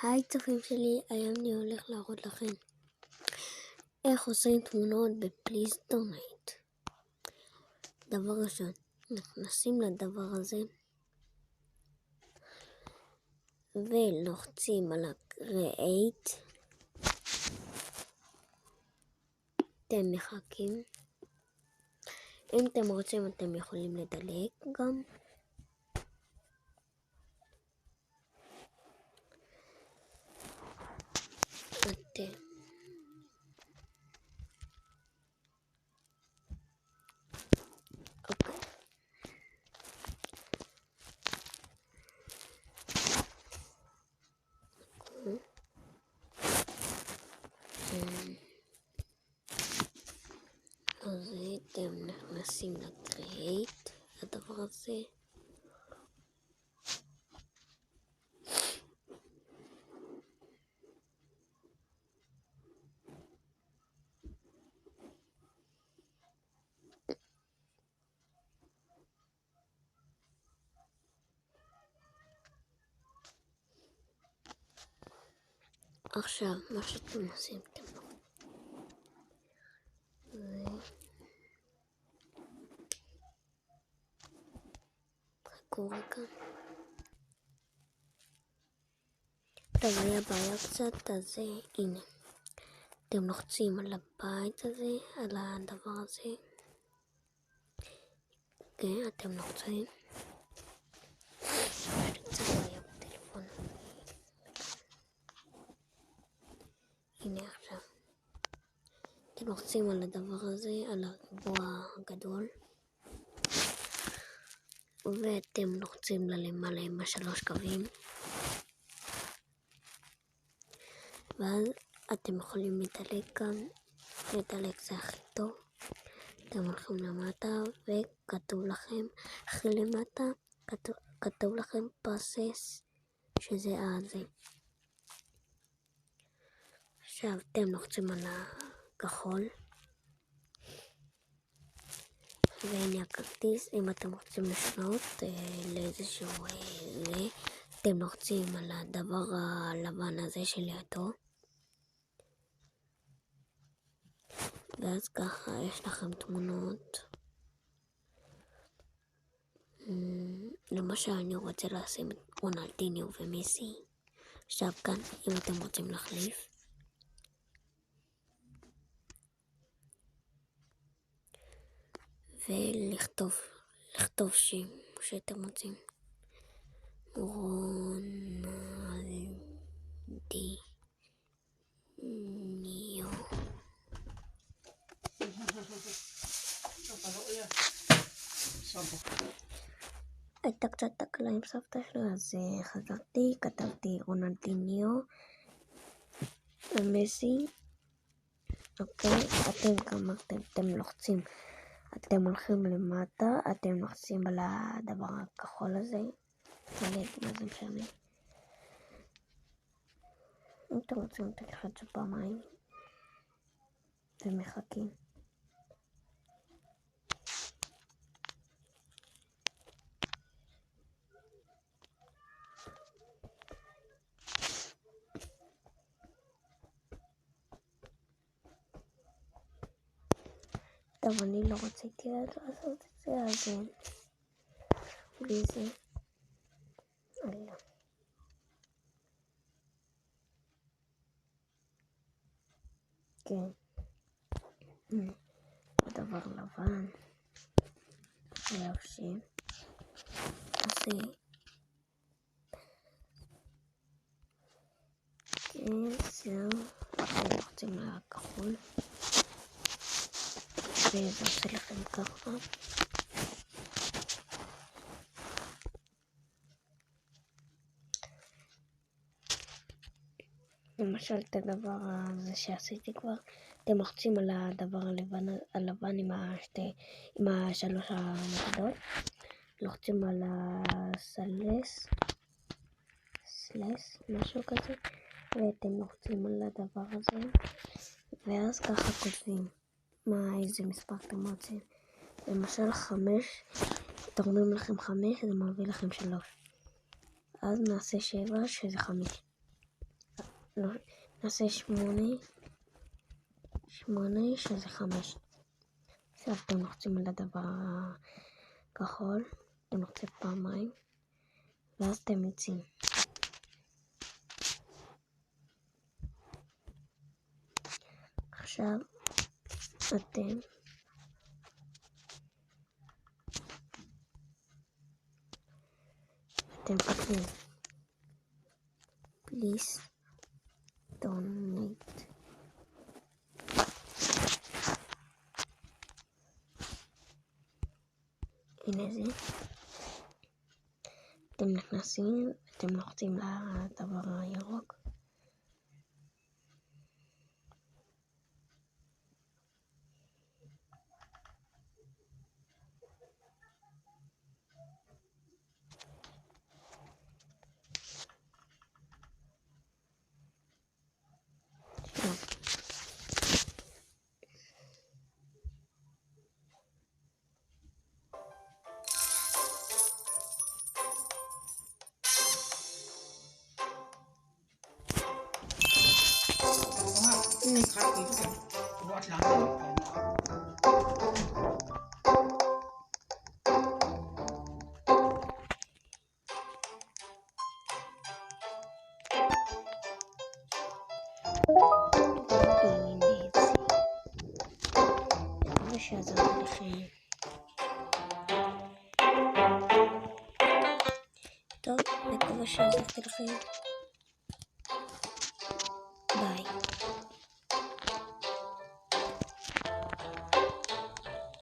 היי צופים שלי, היום אני הולך להראות לכם איך עושים תמונות בפליסטונייט. דבר ראשון, נכנסים לדבר הזה ולוחצים על ה-Create. אתם מחכים. אם אתם רוצים אתם יכולים לדלג גם. אז אתם נכנסים ל-Create, הדבר הזה. עכשיו, מה שאתם עושים, חכו רגע. טוב, היה בעיה קצת, אז הנה. אתם לוחצים על הבית הזה, על הדבר הזה. כן, אתם לוחצים. יש לי קצת בעיה בטלפון. הנה עכשיו. אתם לוחצים על הדבר הזה, על הריבוע הגדול. ואתם לוחצים למעלה עם 3 קווים. ואז אתם יכולים לדלג כאן. לדלג זה הכי טוב. אתם הולכים למטה וכתוב לכם, הכי למטה כתוב לכם פרסס, שזה הזה. עכשיו אתם לוחצים על הכחול. והנה הכרטיס. אם אתם רוצים לשנות לאיזשהו אתם לוחצים על הדבר הלבן הזה שלידו. ואז ככה יש לכם תמונות. למשל אני רוצה לשים את רונלדיניו ומסי. עכשיו כאן אם אתם רוצים להחליף. ולכתוב שם שאתם רוצים. רונלדיניו. הייתה קצת תקלה עם סבתא שלו, אז חזרתי, כתבתי רונלדיניו ומסי. אוקיי, אתם לוחצים, אתם הולכים למטה, אתם לוחצים על הדבר הכחול הזה. מה זה משנה? אם אתם רוצים תלחצו פעמיים ומחכים. טוב, אני לא רציתי לעשות את זה, אז בלי זה. אללה. כן. הדבר לבן. חייב שם. אז כן, זהו. אתם לוחצים על הכחול. וזה עושה לכם ככה. למשל את הדבר הזה שעשיתי כבר, אתם לוחצים על הדבר הלבן עם 3 הנקודות, לוחצים על הסלס, משהו כזה, ואתם לוחצים על הדבר הזה, ואז ככה כותבים איזה מספר אתם רוצים. למשל 5, תורמים לכם 5, זה מביא לכם 3. אז נעשה 7 שזה 5. נעשה 8 שזה 5. עכשיו אתם לוחצים על הדבר הכחול, אתם לוחצים פעמיים, ואז אתם יוצאים. עכשיו אתם כותבים please donate. הנה זה. אתם נכנסים, אתם לוחצים לדבר הירוק. מקווה שעזרתי לכם. טוב, מקווה שעזרתי לכם.